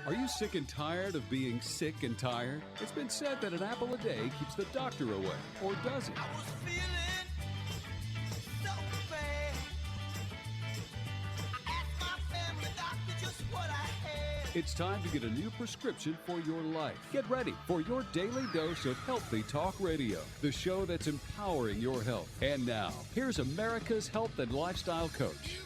Are you sick and tired of being sick and tired? It's been said that an apple a day keeps the doctor away, or does it? I was feeling so bad. I asked my family doctor just what I had. It's time to get a new prescription for your life. Get ready for your daily dose of Healthy Talk Radio, the show that's empowering your health. And now, here's America's health and lifestyle coach.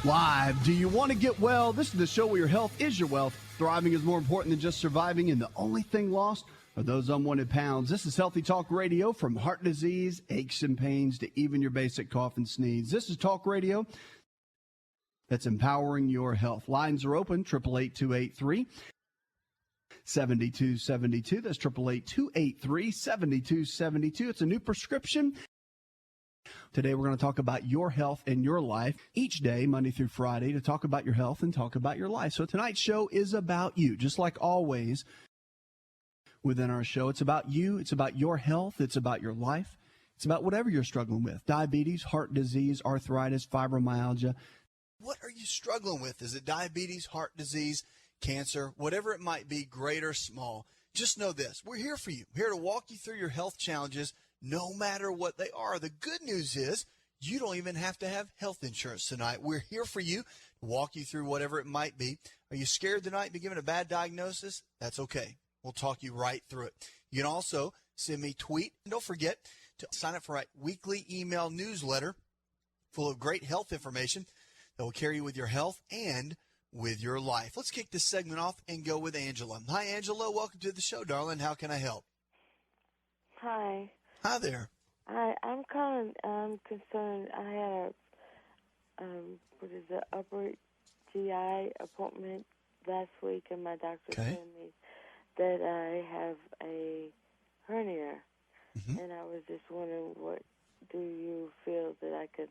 Live. Do you want to get well? This is the show where your health is your wealth. Thriving is more important than just surviving, and the only thing lost are those unwanted pounds. This is Healthy Talk Radio, from heart disease, aches and pains, to even your basic cough and sneeze. This is talk radio that's empowering your health. Lines are open, 888-283-7272. That's 888-283-7272. It's a new prescription. Today, we're going to talk about your health and your life each day, Monday through Friday, to talk about your health and talk about your life. So tonight's show is about you, just like always within our show. It's about you. It's about your health. It's about your life. It's about whatever you're struggling with: diabetes, heart disease, arthritis, fibromyalgia. What are you struggling with? Is it diabetes, heart disease, cancer, whatever it might be, great or small? Just know this: we're here for you. We're here to walk you through your health challenges, no matter what they are. The good news is you don't even have to have health insurance tonight. We're here for you to walk you through whatever it might be. Are you scared tonight to be given a bad diagnosis? That's okay. We'll talk you right through it. You can also send me a tweet. And don't forget to sign up for our weekly email newsletter full of great health information that will carry you with your health and with your life. Let's kick this segment off and go with Angela. Hi, Angela. Welcome to the show, darling. How can I help? Hi. Hi there. I'm kind of concerned. I had upper GI appointment last week, and my doctor told me that I have a hernia. Mm-hmm. And I was just wondering, what do you feel that I could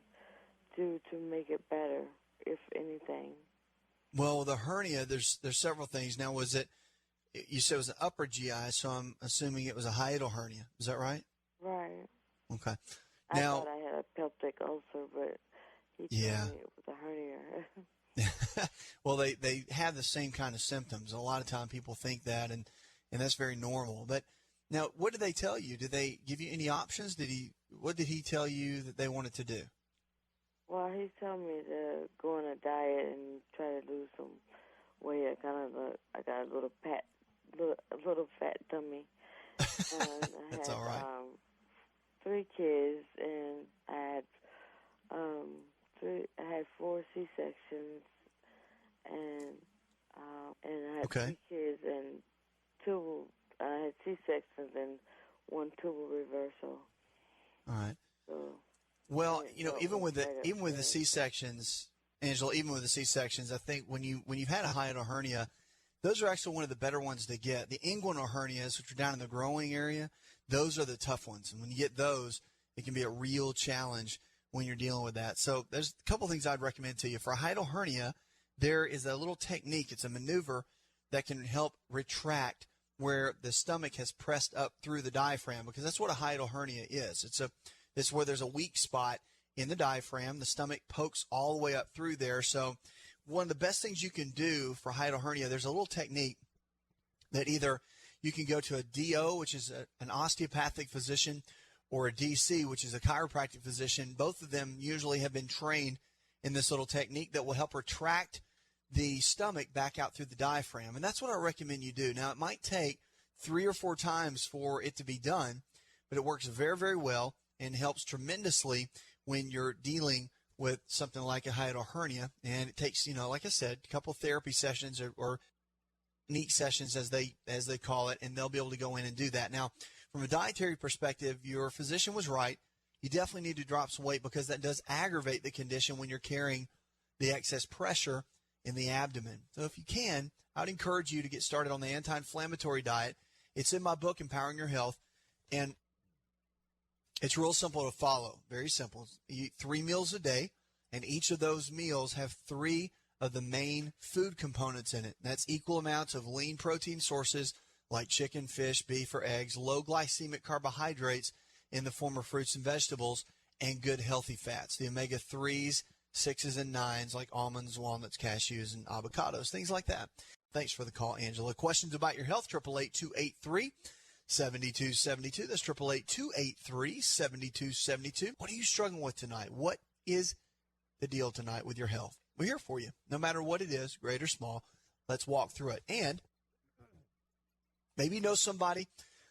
do to make it better, if anything? Well, the hernia, there's several things. Now, was it, you said it was an upper GI, so I'm assuming it was a hiatal hernia. Is that right? Right. Okay. I Now, thought I had a pelvic ulcer, but he told me it was a hernia. Well, they have the same kind of symptoms. A lot of time people think that, and that's very normal. But now, what did they tell you? Did they give you any options? What did he tell you that they wanted to do? Well, he told me to go on a diet and try to lose some weight. I got a little fat tummy. And That's all right. 3 kids, and I had 4 C-sections, and I had 3 kids, and 2. I had C-sections and 1 tubal reversal. All right. So, well, even with the C-sections, Angela, even with the C-sections, I think when you've had a hiatal hernia, those are actually one of the better ones to get. The inguinal hernias, which are down in the growing area, those are the tough ones. And when you get those, it can be a real challenge when you're dealing with that. So there's a couple things I'd recommend to you. For a hiatal hernia, there is a little technique. It's a maneuver that can help retract where the stomach has pressed up through the diaphragm, because that's what a hiatal hernia is. It's where there's a weak spot in the diaphragm. The stomach pokes all the way up through there. So one of the best things you can do for hiatal hernia, there's a little technique that either you can go to a DO, which is an osteopathic physician, or a DC, which is a chiropractic physician. Both of them usually have been trained in this little technique that will help retract the stomach back out through the diaphragm. And that's what I recommend you do. Now, it might take 3 or 4 times for it to be done, but it works very, very well and helps tremendously when you're dealing with something like a hiatal hernia. And it takes, like I said, a couple therapy sessions or neat sessions, as they call it, and they'll be able to go in and do that. Now, from a dietary perspective, your physician was right. You definitely need to drop some weight, because that does aggravate the condition when you're carrying the excess pressure in the abdomen. So if you can, I would encourage you to get started on the anti-inflammatory diet. It's in my book, Empowering Your Health, and it's real simple to follow. Very simple. You eat 3 meals a day, and each of those meals have 3 of the main food components in it. That's equal amounts of lean protein sources like chicken, fish, beef, or eggs, low glycemic carbohydrates in the form of fruits and vegetables, and good healthy fats, the omega-3s, 6s, and 9s like almonds, walnuts, cashews, and avocados, things like that. Thanks for the call, Angela. Questions about your health, 888-283-7272. That's 888-283-7272. What are you struggling with tonight? What is the deal tonight with your health? We're here for you. No matter what it is, great or small, let's walk through it. And maybe you know somebody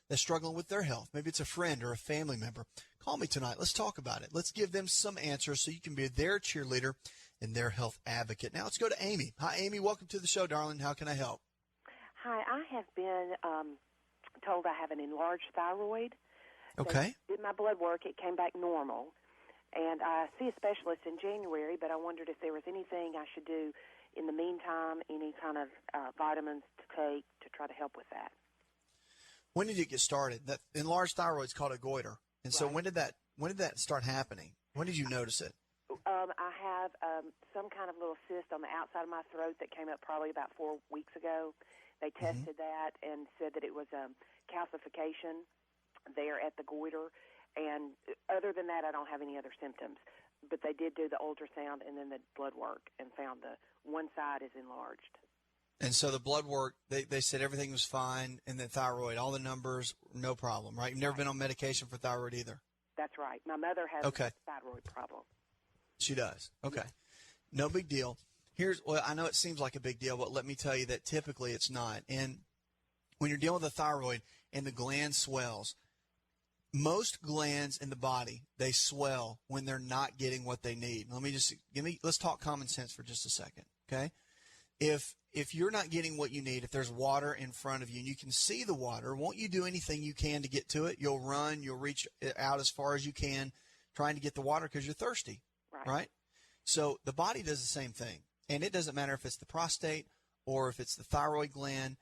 that's struggling with their health. Maybe it's a friend or a family member. Call me tonight. Let's talk about it. Let's give them some answers so you can be their cheerleader and their health advocate. Now let's go to Amy. Hi, Amy. Welcome to the show, darling. How can I help? Hi. I have been told I have an enlarged thyroid. Okay. They did my blood work. It came back normal. And I see a specialist in January, but I wondered if there was anything I should do in the meantime, any kind of vitamins to take to try to help with that. When did it get started? That enlarged thyroid is called a goiter. And so Right. when did that start happening? When did you notice it? I have some kind of little cyst on the outside of my throat that came up probably about 4 weeks ago. They tested that and said that it was calcification there at the goiter. And other than that, I don't have any other symptoms. But they did do the ultrasound and then the blood work and found the one side is enlarged. And so the blood work, they said everything was fine, and the thyroid, all the numbers, no problem, right? You've never been on medication for thyroid either? That's right. My mother has Okay. a thyroid problem. She does. Okay. No big deal. Well, I know it seems like a big deal, but let me tell you that typically it's not. And when you're dealing with a thyroid and the gland swells, most glands in the body, they swell when they're not getting what they need. Let's talk common sense for just a second, okay? If you're not getting what you need, if there's water in front of you and you can see the water, won't you do anything you can to get to it? You'll run, you'll reach out as far as you can trying to get the water because you're thirsty, right? So the body does the same thing. And it doesn't matter if it's the prostate or if it's the thyroid gland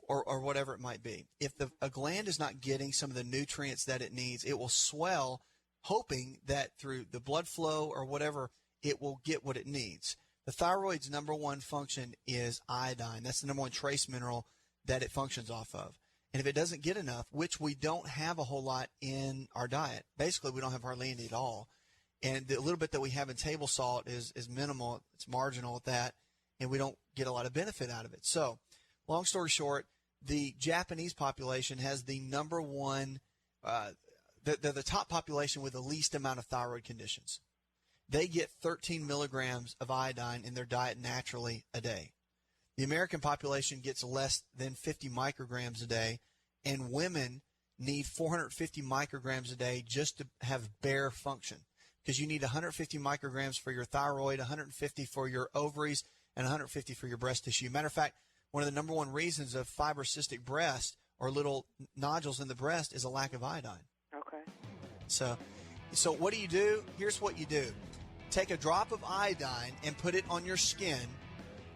or whatever it might be. If a gland is not getting some of the nutrients that it needs, it will swell, hoping that through the blood flow or whatever, it will get what it needs. The thyroid's number one function is iodine. That's the number one trace mineral that it functions off of. And if it doesn't get enough, which we don't have a whole lot in our diet, basically we don't have hardly any at all. And the little bit that we have in table salt is minimal. It's marginal at that, and we don't get a lot of benefit out of it. So, long story short, the Japanese population has the number one, the top population with the least amount of thyroid conditions. They get 13 milligrams of iodine in their diet naturally a day. The American population gets less than 50 micrograms a day, and women need 450 micrograms a day just to have bare function, because you need 150 micrograms for your thyroid, 150 for your ovaries, and 150 for your breast tissue. Matter of fact, one of the number one reasons of fibrocystic breast or little nodules in the breast is a lack of iodine. Okay. So what do? Here's what you do. Take a drop of iodine and put it on your skin,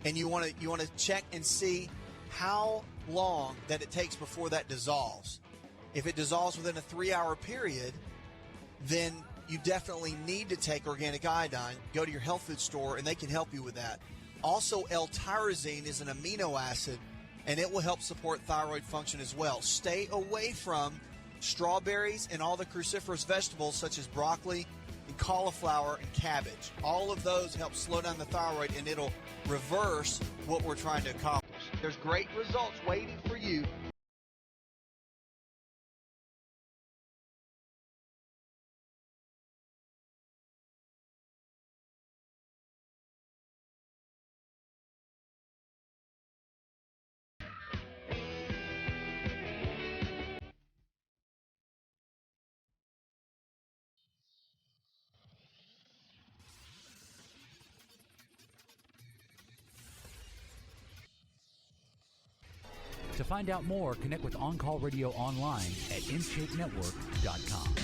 and you want to check and see how long that it takes before that dissolves. If it dissolves within a 3-hour period, then you definitely need to take organic iodine. Go to your health food store, and they can help you with that. Also, L-tyrosine is an amino acid, and it will help support thyroid function as well. Stay away from strawberries and all the cruciferous vegetables such as broccoli and cauliflower and cabbage. All of those help slow down the thyroid, and it'll reverse what we're trying to accomplish. There's great results waiting for you. To find out more, connect with On Call Radio online at InShapeNetwork.com.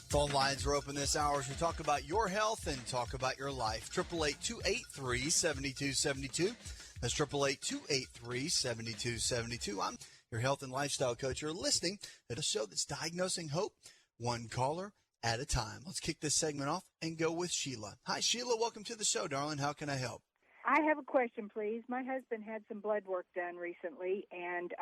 Phone lines are open this hour as we talk about your health and talk about your life. 888-283-7272. That's 888-283-7272. I'm your health and lifestyle coach. You're listening to a show that's diagnosing hope, one caller at a time. Let's kick this segment off and go with Sheila. Hi, Sheila. Welcome to the show, darling. How can I help? I have a question, please. My husband had some blood work done recently, and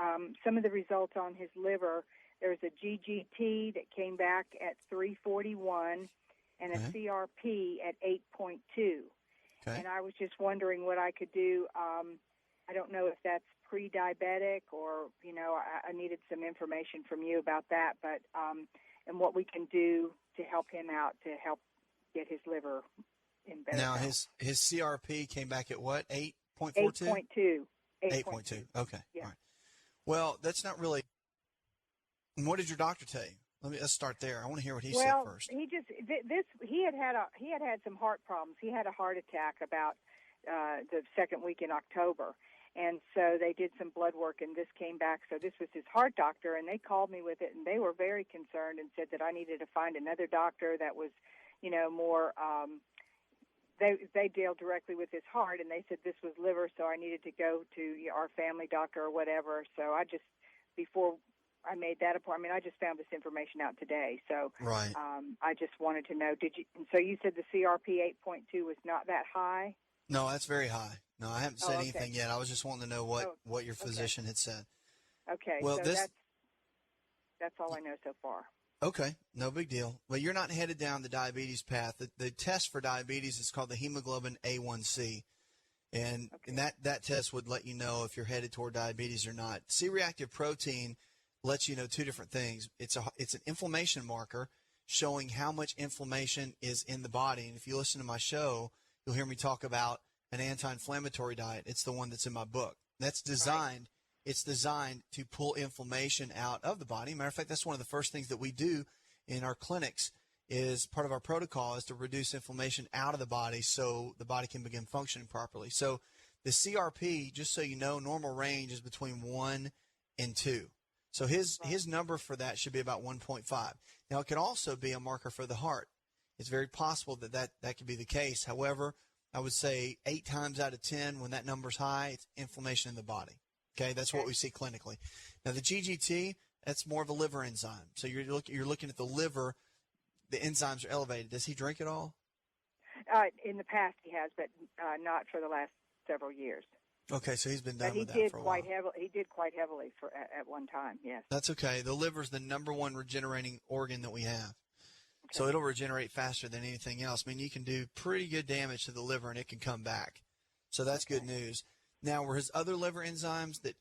some of the results on his liver, there was a GGT that came back at 341 and a CRP at 8.2. Okay. And I was just wondering what I could do. I don't know if that's pre-diabetic or, I needed some information from you about that, but and what we can do to help him out to help get his liver in better Now, health. his CRP came back at what, 8.42? 8.2. 8.2. Okay. Yeah. All right. Well, that's not really – what did your doctor tell you? Let's start there. I want to hear what he said first. He just he had some heart problems. He had a heart attack about the second week in October, and so they did some blood work, and this came back. So this was his heart doctor, and they called me with it, and they were very concerned and said that I needed to find another doctor that was, more. They deal directly with his heart, and they said this was liver, so I needed to go to our family doctor or whatever. So I just before I made that appointment. I just found this information out today, so right. I just wanted to know. So you said the CRP 8.2 was not that high? No, that's very high. No, I haven't said anything yet. I was just wanting to know what your physician had said. Okay. Well, so that's all I know so far. Okay, no big deal. Well, you're not headed down the diabetes path. The test for diabetes is called the hemoglobin A1C. And that test would let you know if you're headed toward diabetes or not. C-reactive protein lets you know two different things. It's an inflammation marker showing how much inflammation is in the body. And if you listen to my show, you'll hear me talk about an anti-inflammatory diet. It's the one that's in my book. That's designed. Right. It's designed to pull inflammation out of the body. Matter of fact, that's one of the first things that we do in our clinics. Is part of our protocol is to reduce inflammation out of the body so the body can begin functioning properly. So the CRP, just so you know, normal range is between 1 and 2. So his number for that should be about 1.5. Now, it could also be a marker for the heart. It's very possible that could be the case. However, I would say 8 times out of 10, when that number's high, it's inflammation in the body. Okay, that's what we see clinically. Now, the GGT, that's more of a liver enzyme. So you're looking at the liver. The enzymes are elevated. Does he drink at all? In the past, he has, but not for the last several years. Okay, so he's been done with that for a while. He did quite heavily at one time, yes. That's okay. The liver is the number one regenerating organ that we have. Okay. So it'll regenerate faster than anything else. I mean, you can do pretty good damage to the liver, and it can come back. So that's good news. Now, were his other liver enzymes, did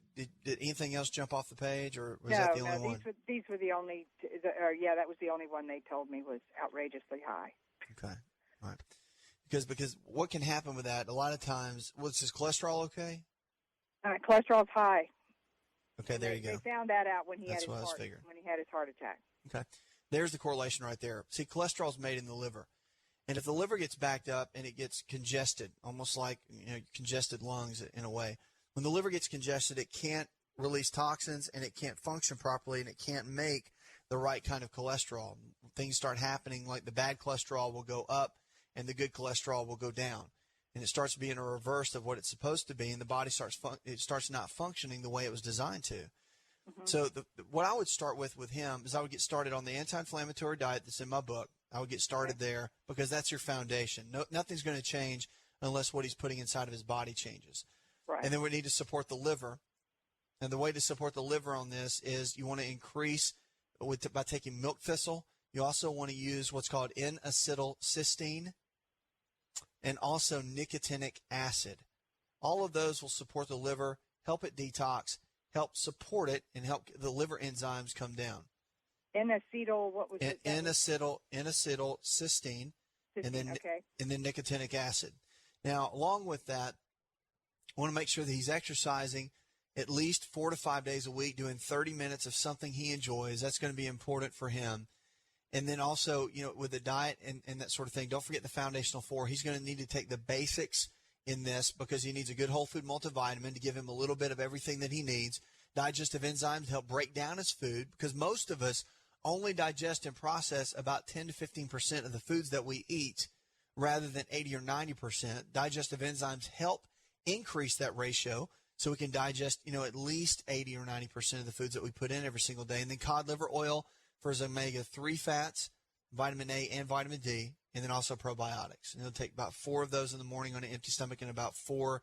anything else jump off the page, or was that the only one? These were the only, that was the only one they told me was outrageously high. Okay, all right. Because what can happen with that, a lot of times, was his cholesterol okay? Cholesterol's high. Okay, there you go. They found that out when he had his heart attack. Okay, there's the correlation right there. See, cholesterol's made in the liver. And if the liver gets backed up and it gets congested, almost like congested lungs in a way, when the liver gets congested, it can't release toxins and it can't function properly and it can't make the right kind of cholesterol. Things start happening like the bad cholesterol will go up and the good cholesterol will go down. And it starts being a reverse of what it's supposed to be, and the body starts not functioning the way it was designed to. Mm-hmm. So what I would start with him is I would get started on the anti-inflammatory diet that's in my book. I would get started there because that's your foundation. Nothing's going to change unless what he's putting inside of his body changes. Right. And then we need to support the liver. And the way to support the liver on this is you want to increase by taking milk thistle. You also want to use what's called N-acetylcysteine and also nicotinic acid. All of those will support the liver, help it detox, help support it, and help the liver enzymes come down. N-acetyl, what was it? N-acetylcysteine, and then nicotinic acid. Now, along with that, I want to make sure that he's exercising at least 4 to 5 days a week, doing 30 minutes of something he enjoys. That's going to be important for him. And then also, with the diet and that sort of thing, don't forget the foundational 4. He's going to need to take the basics in this because he needs a good whole food multivitamin to give him a little bit of everything that he needs, digestive enzymes to help break down his food, because most of us only digest and process about 10 to 15% of the foods that we eat rather than 80 or 90%. Digestive enzymes help increase that ratio so we can digest, at least 80 or 90% of the foods that we put in every single day. And then cod liver oil for its omega-3 fats, vitamin A and vitamin D, and then also probiotics. And it'll take about 4 of those in the morning on an empty stomach and about 4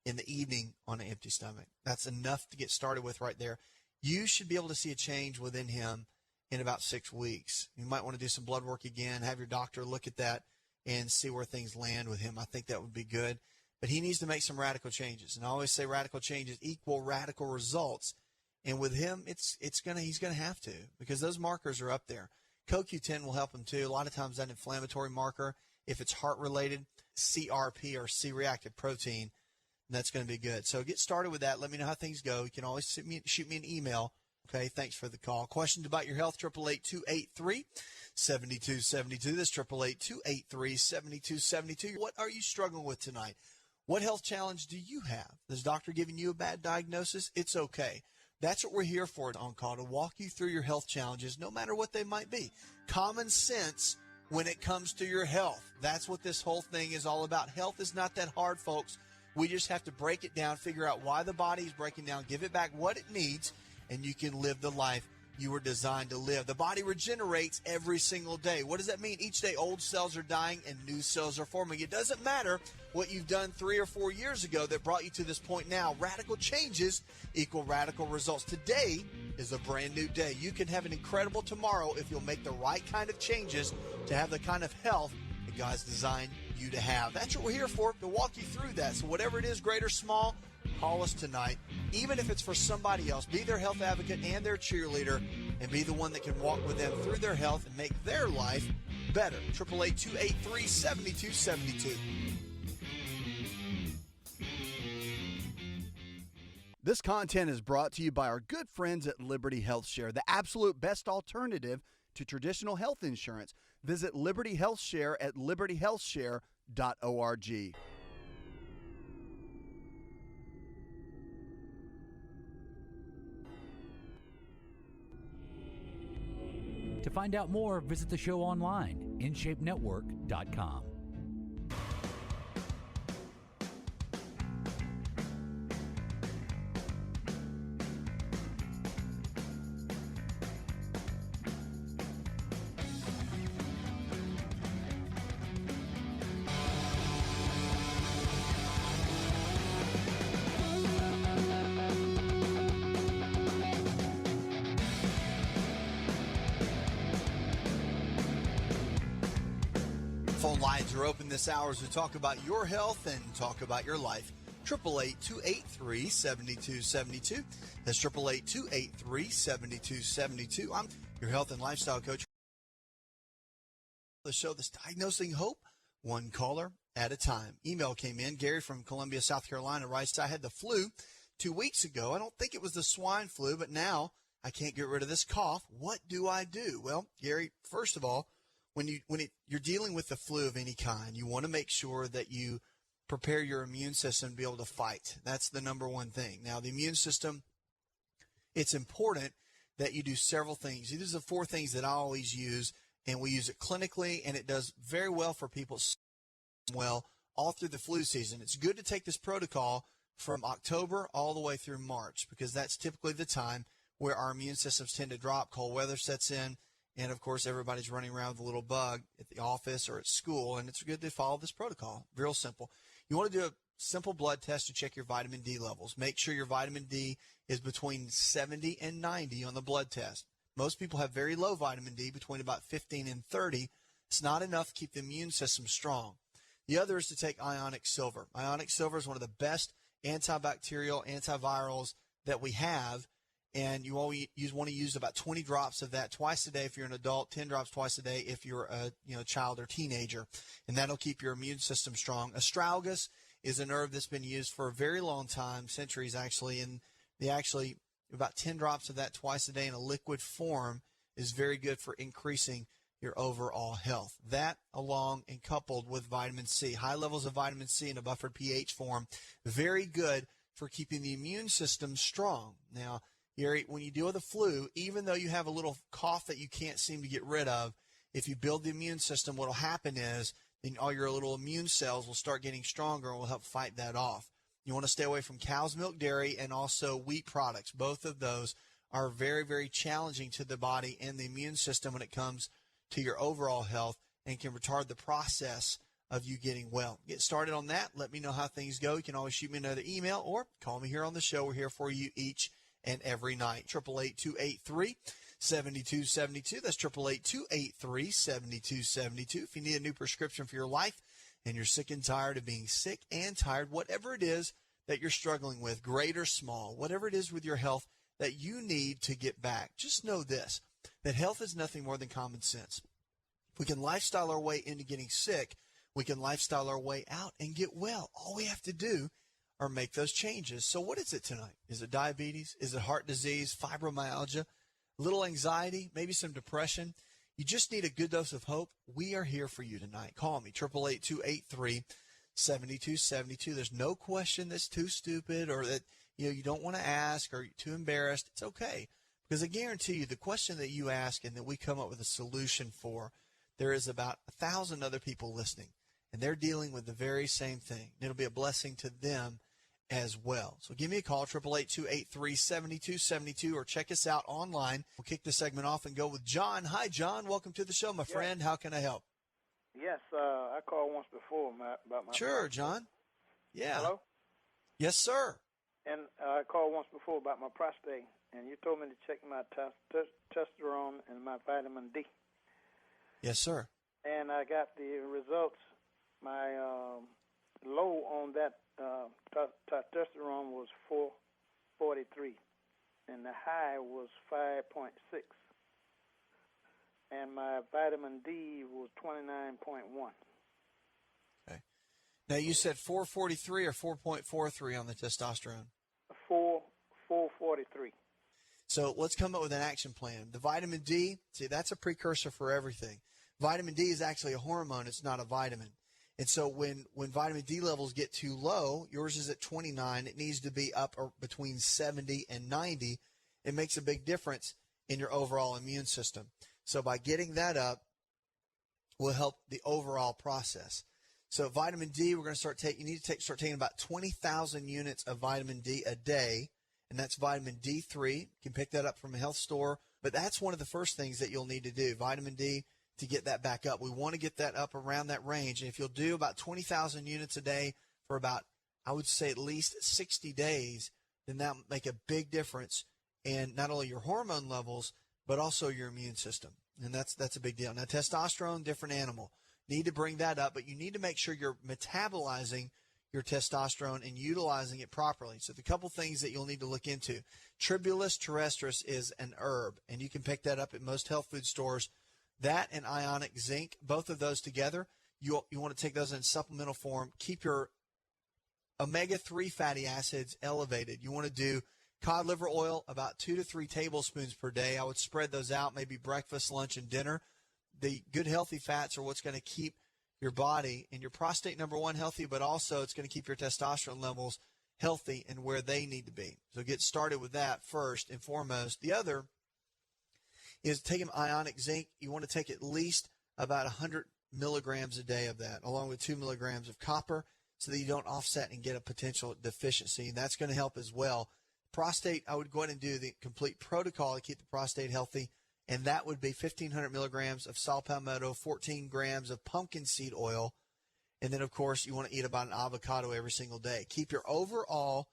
in the evening on an empty stomach. That's enough to get started with right there. You should be able to see a change within him in about 6 weeks. You might want to do some blood work again, have your doctor look at that and see where things land with him. I think that would be good. But he needs to make some radical changes. And I always say radical changes equal radical results. And with him, he's going to have to, because those markers are up there. CoQ10 will help him too. A lot of times that inflammatory marker, if it's heart-related, CRP or C-reactive protein, that's going to be good. So get started with that. Let me know how things go. You can always shoot me an email. Okay, thanks for the call. Questions about your health, 888-283-7272. That's 888-283-7272. What are you struggling with tonight? What health challenge do you have? Is doctor giving you a bad diagnosis? It's okay. That's what we're here for on call, to walk you through your health challenges, no matter what they might be. Common sense when it comes to your health. That's what this whole thing is all about. Health is not that hard, folks. We just have to break it down, figure out why the body is breaking down, give it back what it needs, and you can live the life you were designed to live. The body regenerates every single day. What does that mean? Each day old cells are dying and new cells are forming. It doesn't matter what you've done 3 or 4 years ago that brought you to this point now. Radical changes equal radical results. Today is a brand new day. You can have an incredible tomorrow if you'll make the right kind of changes to have the kind of health that God's designed you to have. That's what we're here for, to walk you through that. So whatever it is, great or small, call us tonight. Even if it's for somebody else, be their health advocate and their cheerleader, and be the one that can walk with them through their health and make their life better. 888-283-7272. This content is brought to you by our good friends at Liberty Health Share, the absolute best alternative to traditional health insurance. Visit Liberty Health Share at libertyhealthshare.org. To find out more, visit the show online, InShapeNetwork.com. Phone lines are open this hour as we talk about your health and talk about your life. 888-283-7272. That's 888-283-7272. I'm your health and lifestyle coach. The show that's diagnosing hope, one caller at a time. Email came in. Gary from Columbia, South Carolina writes, I had the flu 2 weeks ago. I don't think it was the swine flu, but now I can't get rid of this cough. What do I do? Well, Gary, first of all, when you're dealing with the flu of any kind, you want to make sure that you prepare your immune system to be able to fight. That's the number one thing. Now, the immune system, it's important that you do several things. These are the 4 things that I always use, and we use it clinically, and it does very well for people all through the flu season. It's good to take this protocol from October all the way through March, because that's typically the time where our immune systems tend to drop, cold weather sets in, and, of course, everybody's running around with a little bug at the office or at school, and it's good to follow this protocol. Real simple. You want to do a simple blood test to check your vitamin D levels. Make sure your vitamin D is between 70 and 90 on the blood test. Most people have very low vitamin D, between about 15 and 30. It's not enough to keep the immune system strong. The other is to take ionic silver. Ionic silver is one of the best antibacterial, antivirals that we have. And you always want to use about 20 drops of that twice a day if you're an adult, 10 drops twice a day if you're a child or teenager. And that'll keep your immune system strong. Astragalus is an herb that's been used for a very long time, centuries actually, and about 10 drops of that twice a day in a liquid form is very good for increasing your overall health. That, along and coupled with vitamin C, high levels of vitamin C in a buffered pH form, very good for keeping the immune system strong. Now, Gary, when you deal with the flu, even though you have a little cough that you can't seem to get rid of, if you build the immune system, what will happen is then all your little immune cells will start getting stronger and will help fight that off. You want to stay away from cow's milk, dairy, and also wheat products. Both of those are very, very challenging to the body and the immune system when it comes to your overall health and can retard the process of you getting well. Get started on that. Let me know how things go. You can always shoot me another email or call me here on the show. We're here for you each and every night. 888-283-7272. That's 888-283-7272. If you need a new prescription for your life and you're sick and tired of being sick and tired, whatever it is that you're struggling with, great or small, whatever it is with your health that you need to get back, just know this, that health is nothing more than common sense. We can lifestyle our way into getting sick. We can lifestyle our way out and get well. All we have to do are make those changes. So what is it tonight? Is it diabetes? Is it heart disease, fibromyalgia, a little anxiety, maybe some depression? You just need a good dose of hope. We are here for you tonight. Call me, 888-283-7272. There's no question that's too stupid or that you don't want to ask or you're too embarrassed. It's okay. Because I guarantee you the question that you ask and that we come up with a solution for, there is about 1,000 other people listening, and they're dealing with the very same thing. It'll be a blessing to them as well. So give me a call, 888-283-7272, or check us out online. We'll kick this segment off and go with John. Hi, John. Welcome to the show, my friend. How can I help? Yes, I called once before about my Sure, prostate. John. Yeah. Hello? Yes, sir. And I called once before about my prostate, and you told me to check my testosterone and my vitamin D. Yes, sir. And I got the results. My low on that testosterone was 443, and the high was 5.6. And my vitamin D was 29.1. Okay. Now, you said 443 or 4.43 on the testosterone? 443. So let's come up with an action plan. The vitamin D, see, that's a precursor for everything. Vitamin D is actually a hormone. It's not a vitamin. And so when vitamin D levels get too low, yours is at 29, it needs to be up or between 70 and 90. It makes a big difference in your overall immune system. So by getting that up will help the overall process. So vitamin D, we're going to start start taking about 20,000 units of vitamin D a day, and that's vitamin D3. You can pick that up from a health store, but that's one of the first things that you'll need to do, vitamin D, to get that back up. We want to get that up around that range, and if you'll do about 20,000 units a day for about, I would say, at least 60 days, then that will make a big difference in not only your hormone levels, but also your immune system, and that's a big deal. Now, testosterone, different animal. Need to bring that up, but you need to make sure you're metabolizing your testosterone and utilizing it properly. So the couple things that you'll need to look into. Tribulus terrestris is an herb, and you can pick that up at most health food stores. That and ionic zinc, both of those together, you want to take those in supplemental form. Keep your omega-3 fatty acids elevated. You want to do cod liver oil about 2 to 3 tablespoons per day. I would spread those out, maybe breakfast, lunch, and dinner. The good healthy fats are what's going to keep your body and your prostate, number one, healthy, but also it's going to keep your testosterone levels healthy and where they need to be. So get started with that first and foremost. The other is taking ionic zinc. You want to take at least about 100 milligrams a day of that, along with 2 milligrams of copper, so that you don't offset and get a potential deficiency. And that's going to help as well. Prostate, I would go ahead and do the complete protocol to keep the prostate healthy. And that would be 1,500 milligrams of saw palmetto, 14 grams of pumpkin seed oil. And then, of course, you want to eat about an avocado every single day. Keep your overall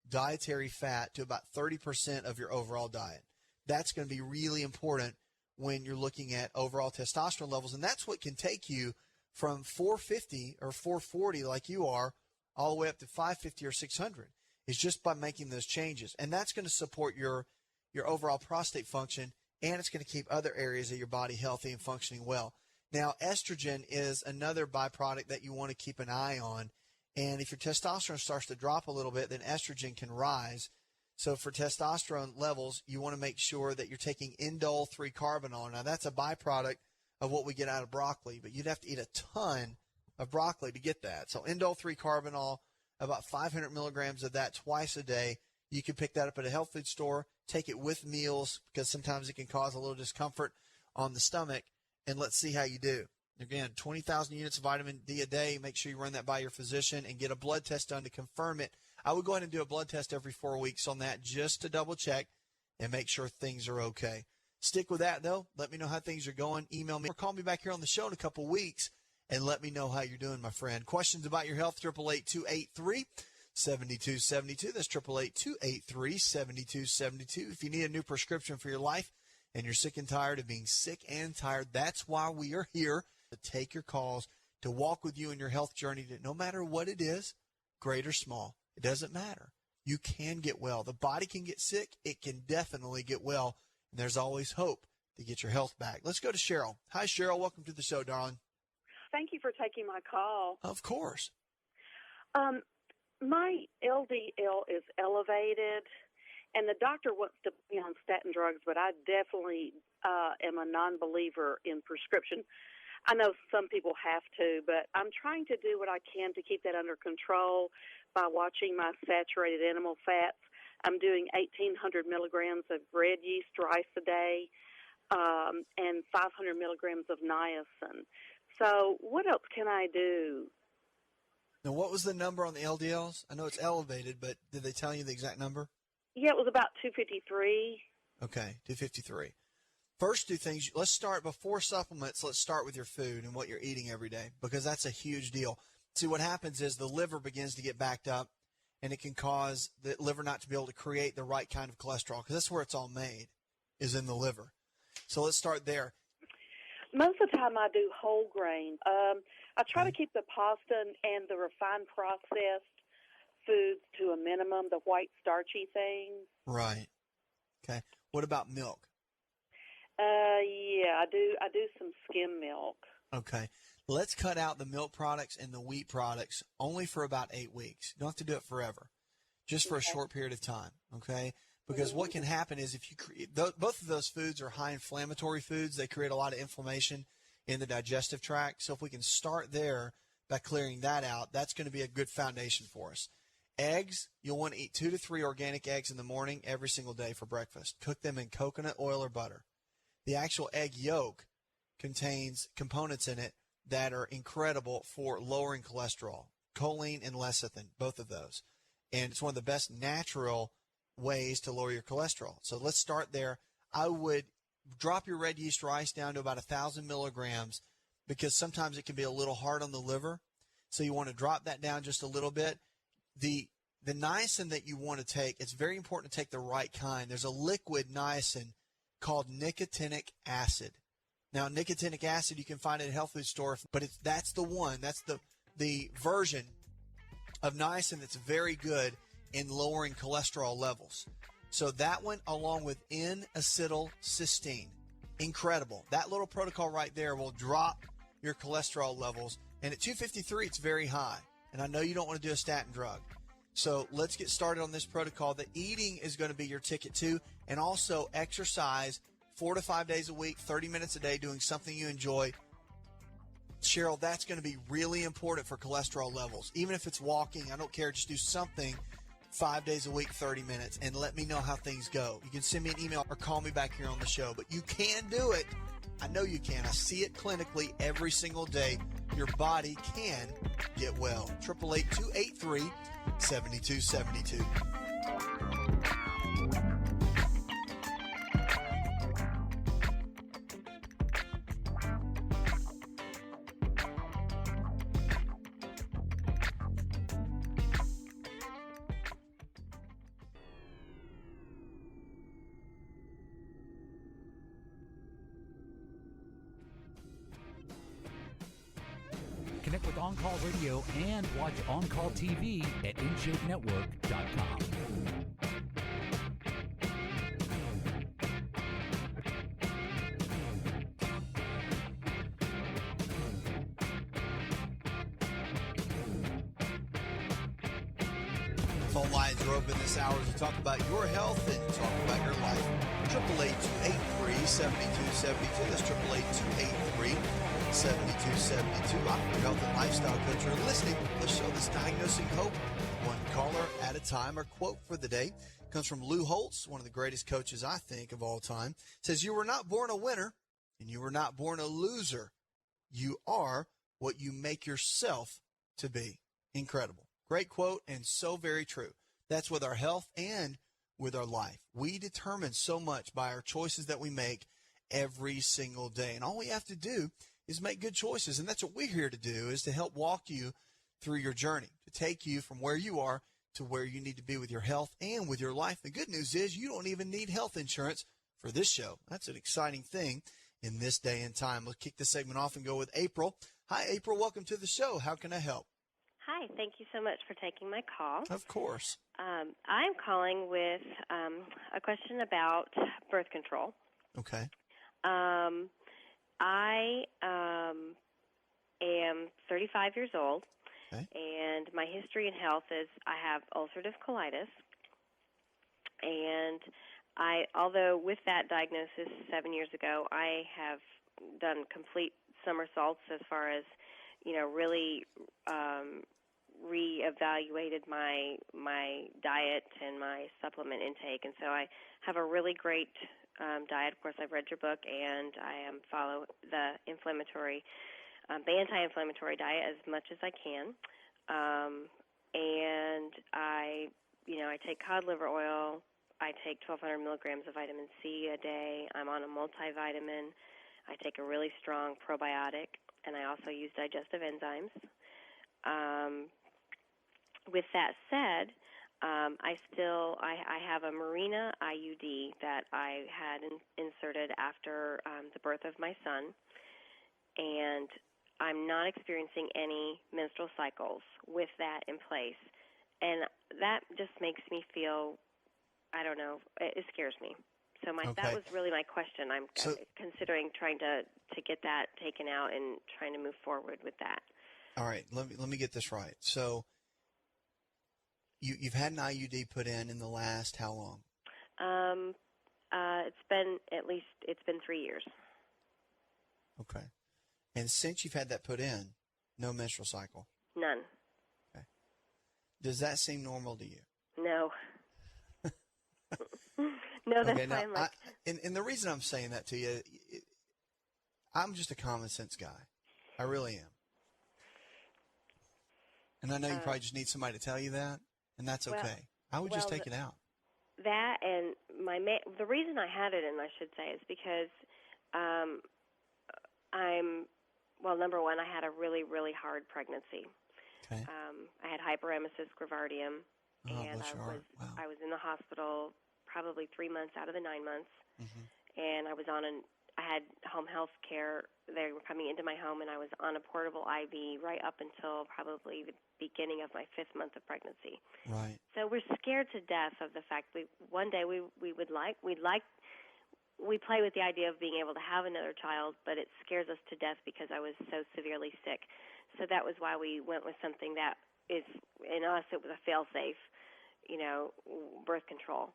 dietary fat to about 30% of your overall diet. That's going to be really important when you're looking at overall testosterone levels. And that's what can take you from 450 or 440 like you are all the way up to 550 or 600 is just by making those changes. And that's going to support your overall prostate function, and it's going to keep other areas of your body healthy and functioning well. Now, estrogen is another byproduct that you want to keep an eye on. And if your testosterone starts to drop a little bit, then estrogen can rise. So for testosterone levels, you want to make sure that you're taking indole 3-carbinol. Now, that's a byproduct of what we get out of broccoli, but you'd have to eat a ton of broccoli to get that. So indole 3-carbinol, about 500 milligrams of that twice a day You can pick that up at a health food store, take it with meals because sometimes it can cause a little discomfort on the stomach, and let's see how you do. Again, 20,000 units of vitamin D a day. Make sure you run that by your physician and get a blood test done to confirm it. I would go ahead and do a blood test every 4 weeks on that just to double check and make sure things are okay. Stick with that, though. Let me know how things are going. Email me or call me back here on the show in a couple weeks and let me know how you're doing, my friend. Questions about your health, 888-283-7272. That's 888-283-7272. If you need a new prescription for your life and you're sick and tired of being sick and tired, that's why we are here, to take your calls, to walk with you in your health journey, that no matter what it is, great or small, it doesn't matter. You can get well. The body can get sick. It can definitely get well. And there's always hope to get your health back. Let's go to Cheryl. Hi, Cheryl. Welcome to the show, darling. Thank you for taking my call. Of course. My LDL is elevated, and the doctor wants to put me on statin drugs, but I definitely am a non-believer in prescription. I know some people have to, but I'm trying to do what I can to keep that under control by watching my saturated animal fats. I'm doing 1,800 milligrams of red yeast rice a day and 500 milligrams of niacin. So what else can I do? Now, what was the number on the LDLs? I know it's elevated, but did they tell you the exact number? Yeah, it was about 253. Okay, 253. First two things, let's start before supplements. Let's start with your food and what you're eating every day, because that's a huge deal. See, what happens is the liver begins to get backed up, and it can cause the liver not to be able to create the right kind of cholesterol, because that's where it's all made, is in the liver. So let's start there. Most of the time I do whole grain. I try to keep the pasta and the refined processed foods to a minimum, the white starchy things. Right. Okay. What about milk? Yeah, I do some skim milk. Okay. Let's cut out the milk products and the wheat products only for about 8 weeks. You don't have to do it forever, just for a short period of time, okay? Because what can happen is if you create, both of those foods are high inflammatory foods. They create a lot of inflammation in the digestive tract. So if we can start there by clearing that out, that's going to be a good foundation for us. Eggs, you'll want to eat 2 to 3 organic eggs in the morning every single day for breakfast. Cook them in coconut oil or butter. The actual egg yolk contains components in it that are incredible for lowering cholesterol, choline and lecithin, both of those. And it's one of the best natural ways to lower your cholesterol. So let's start there. I would drop your red yeast rice down to about 1,000 milligrams, because sometimes it can be a little hard on the liver. So you want to drop that down just a little bit. The niacin that you want to take, it's very important to take the right kind. There's a liquid niacin called nicotinic acid. Now, nicotinic acid you can find at a health food store, but that's the one. That's the version of niacin that's very good in lowering cholesterol levels. So that one, along with N-acetylcysteine, incredible. That little protocol right there will drop your cholesterol levels. And at 253, it's very high. And I know you don't want to do a statin drug. So let's get started on this protocol. The eating is going to be your ticket too. And also exercise 4 to 5 days a week, 30 minutes a day, doing something you enjoy. Cheryl, that's going to be really important for cholesterol levels. Even if it's walking, I don't care. Just do something 5 days a week, 30 minutes, and let me know how things go. You can send me an email or call me back here on the show, but you can do it. I know you can. I see it clinically every single day. Your body can get well. 888-283-7272. Connect with On Call Radio and watch On Call TV at InShapeNetwork.com. Phone lines are open this hour to talk about your health and talk about your life. 888-283-7272. That's 7272. I'm your health and lifestyle coach. You're listening to the show that's diagnosing hope, one caller at a time. Our quote for the day comes from Lou Holtz, one of the greatest coaches I think of all time. It says, "You were not born a winner, and you were not born a loser. You are what you make yourself to be." Incredible. Great quote, and so very true. That's with our health and with our life. We determine so much by our choices that we make every single day. And all we have to do is make good choices. And that's what we're here to do, is to help walk you through your journey, to take you from where you are to where you need to be with your health and with your life. The good news is you don't even need health insurance for this show. That's an exciting thing in this day and time. Let's kick this segment off and go with April. Hi, April. Welcome to the show. How can I help? Hi. Thank you so much for taking my call. Of course. I'm calling with a question about birth control. Okay. I am 35 years old, okay, and my history in health is I have ulcerative colitis. And although with that diagnosis 7 years ago, I have done complete somersaults as far as, really reevaluated my diet and my supplement intake. And so I have a really great diet. Of course, I've read your book, and I follow the anti-inflammatory diet as much as I can. And I take cod liver oil. I take 1,200 milligrams of vitamin C a day. I'm on a multivitamin. I take a really strong probiotic, and I also use digestive enzymes. With that said, I have a Mirena IUD that I had inserted after the birth of my son, and I'm not experiencing any menstrual cycles with that in place. And that just makes me feel, I don't know, it scares me. So that was really my question. I'm considering trying to get that taken out and trying to move forward with that. All right, let me get this right. So you've had an IUD put in the last how long? It's been 3 years. Okay. And since you've had that put in, no menstrual cycle? None. Okay. Does that seem normal to you? No. No, that's okay, fine. Now, and the reason I'm saying that to you, I'm just a common sense guy. I really am. And I know you probably just need somebody to tell you that, and that's okay. I would just take it out. That and the reason I had it in, I should say, is because number one, I had a really, really hard pregnancy. Okay. I had hyperemesis gravidarum, and I was in the hospital probably 3 months out of the 9 months, and I had home health care. They were coming into my home, and I was on a portable IV right up until probably the beginning of my 5th month of pregnancy. Right. So we're scared to death of the fact one day we play with the idea of being able to have another child, but it scares us to death because I was so severely sick. So that was why we went with something that is, in us, it was a fail-safe, birth control.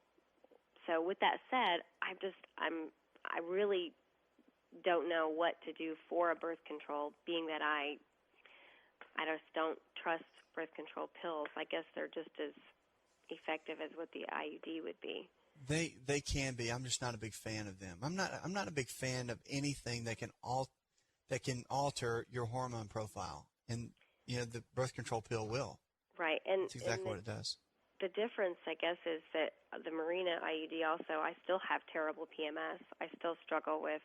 So with that said, I really don't know what to do for a birth control, being that I just don't trust birth control pills. I guess they're just as effective as what the IUD would be. They can be. I'm just not a big fan of them. I'm not a big fan of anything that can alter your hormone profile, and the birth control pill will. Right, and that's exactly what it does. The difference, I guess, is that the Mirena IUD also, I still have terrible PMS. I still struggle with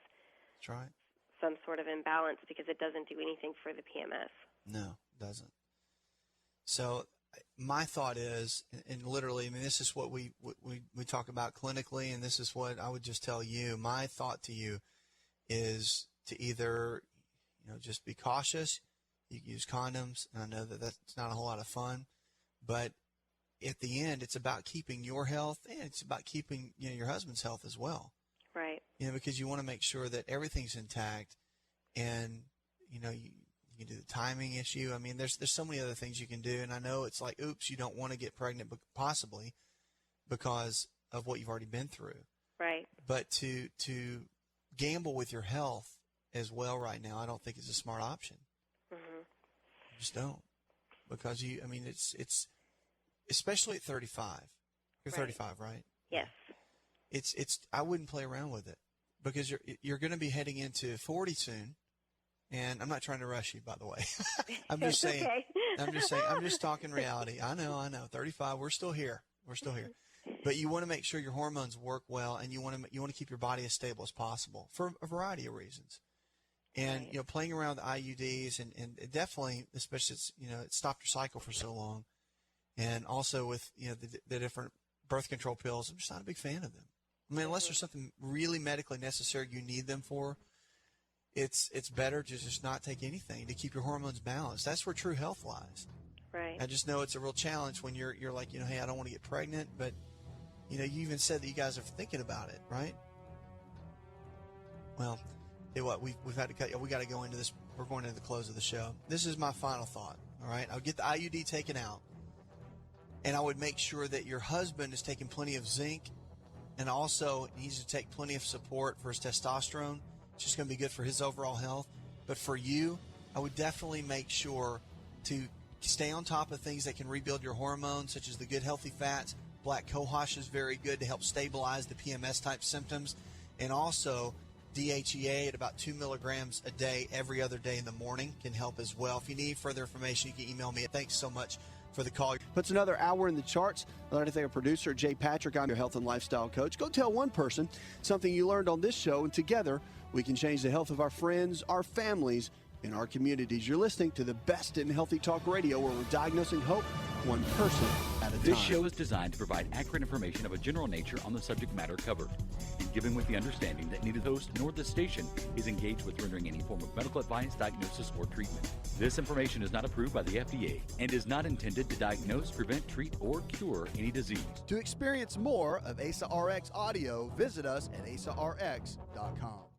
that's right. some sort of imbalance because it doesn't do anything for the PMS. No, it doesn't. So my thought is, and literally, I mean, this is what we talk about clinically, and this is what I would just tell you. My thought to you is to either, just be cautious. You use condoms, and I know that that's not a whole lot of fun, but at the end, it's about keeping your health, and it's about keeping your husband's health as well. Right. Because you want to make sure that everything's intact, and you can do the timing issue. I mean, there's so many other things you can do, and I know it's like, oops, you don't want to get pregnant, possibly because of what you've already been through. Right. But to gamble with your health as well right now, I don't think it's a smart option. Mm-hmm. I just don't. Because it's especially at 35. You're 35, right? Yes. It's I wouldn't play around with it because you're going to be heading into 40 soon. And I'm not trying to rush you, by the way. I'm just saying. Okay. I'm just talking reality. I know. 35. We're still here. But you want to make sure your hormones work well, and you want to keep your body as stable as possible for a variety of reasons. And playing around with IUDs and definitely, especially it stopped your cycle for so long, and also with the different birth control pills. I'm just not a big fan of them. I mean, unless there's something really medically necessary you need them for. It's better to just not take anything to keep your hormones balanced. That's where true health lies. Right. I just know it's a real challenge when you're like, hey, I don't want to get pregnant, but you even said that you guys are thinking about it, right? Well, tell you what, we've had to cut. We got to go into this. We're going into the close of the show. This is my final thought. All right, I'll get the IUD taken out, and I would make sure that your husband is taking plenty of zinc, and also needs to take plenty of support for his testosterone. It's just going to be good for his overall health. But for you, I would definitely make sure to stay on top of things that can rebuild your hormones, such as the good healthy fats. Black cohosh is very good to help stabilize the PMS-type symptoms. And also, DHEA at about 2 milligrams a day every other day in the morning can help as well. If you need further information, you can email me. Thanks so much for the call. Puts another hour in the charts. Learn anything, producer Jay Patrick. I'm your health and lifestyle coach. Go tell one person something you learned on this show, and together we can change the health of our friends, our families, and our communities. You're listening to the best in healthy talk radio, where we're diagnosing hope one person at a time. This show is designed to provide accurate information of a general nature on the subject matter covered, and given with the understanding that neither the host nor the station is engaged with rendering any form of medical advice, diagnosis, or treatment. This information is not approved by the FDA and is not intended to diagnose, prevent, treat, or cure any disease. To experience more of Asa Rx audio, visit us at asarx.com.